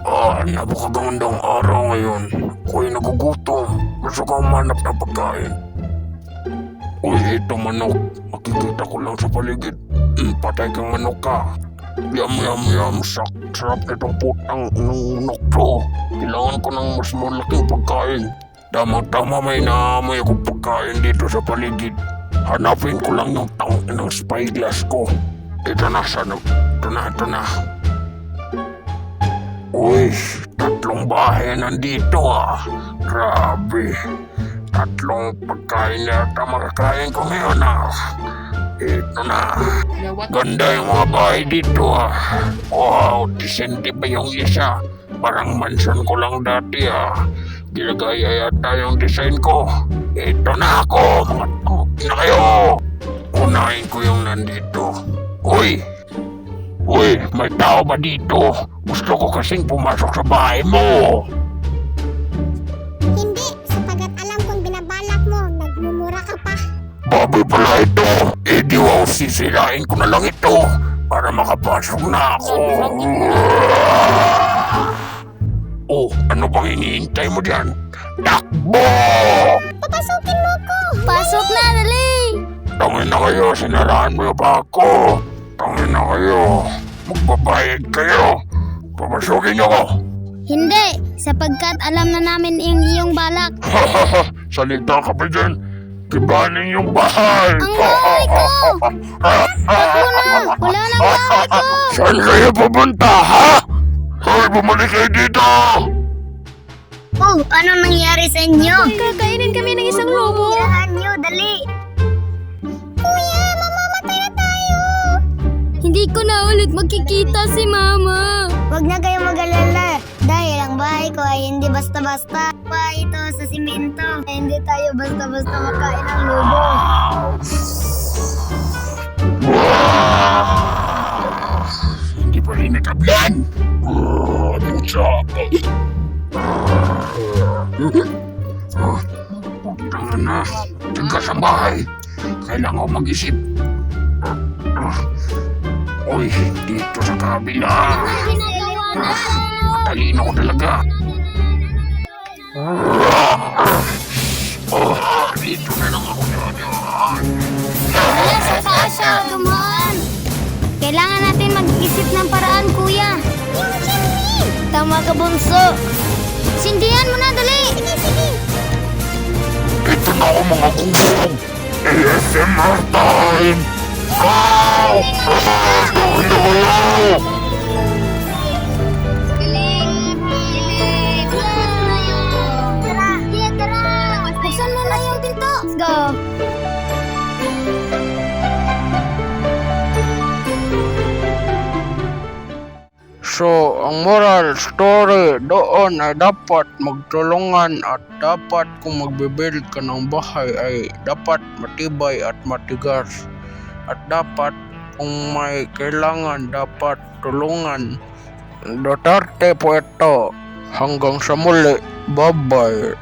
Napakagandang araw ngayon. Ako'y nagugutom. Gusto ko manap ng pagkain. Uy, ito manok. Makikita ko lang sa paligid. Patay kang manok ka. Yum, yum, yum. Sarap nitong putang ng manok to. Kailangan ko ng mas malaking pagkain. Tama-tama may naamoy akong pagkain dito sa paligid. Hanapin ko lang yung tang ng spyglass ko. Ito na, sana. Ito na. Uy, 3 bahay nandito Grabe. 3 pagkain na ata makakain ko ngayon Ito na. Ganda yung mga bahay dito Wow, disente pa yung isa. Parang mansion ko lang dati Ginagaya yata yung design ko. Ito na ako, mga tangin na kayo. Unahin ko yung nandito. Uy, may tao ba dito? Gusto ko kasing pumasok sa bahay mo. Hindi, sapagat alam kong binabalak mo, nagmumura ka pa. Baboy pala ito. Di wow, sisirain ko na lang ito para makapasok na ako. Oh, ano bang iniintay mo dyan? Takbo! Papasukin mo ko! Pasok na, dali! Tangin na kayo, sinaraan mo pa ako. Tangin na kayo. Magbabayad kayo. Papasukin niyo ko. Hindi, sapagkat alam na namin yung iyong balak. Salita ka pa dyan. Kibanin yung bahay. Ang bahay ko! Takbo na! Wala nang bahay ko! Saan kayo pupunta, Hoy, bumalik kayo dito! Oh, ano nangyari sa inyo? Kakainin kami ng isang lobo. Tirahan nyo, dali! Kuya, mamamatay na tayo! Hindi ko na ulit magkikita si Mama. Huwag na kayong mag-alala dahil ang bahay ko ay hindi basta-basta. Bahay ito sa simento. Hindi tayo basta-basta makain ng lobo. Hindi pa rin natablan. Pucha. Tanga na. Taga sa bahay. Kailangan ko mag-isip. Uy, dito sa kabila. Ginagawa na! Matalino ko talaga. Dito na lang ako dadaan. Wala sa kasya, dumaan! Kailangan natin mag-isip ng paraan, kuya. Yung chimney! Tama ka, bunso. Sindihan mo na, dali! Sige. Ito na ako mga kumbong. ASMR time! Ow! Ano kayo? Tara! Buksan mo na yung pinto! Let's go! So, ang moral story doon ay dapat magtulungan at dapat kung magbibuild ka ng bahay ay dapat matibay at matigas. At dapat kung may kailangan dapat tulungan. Duterte po ito. Hanggang sa muli. Bye-bye.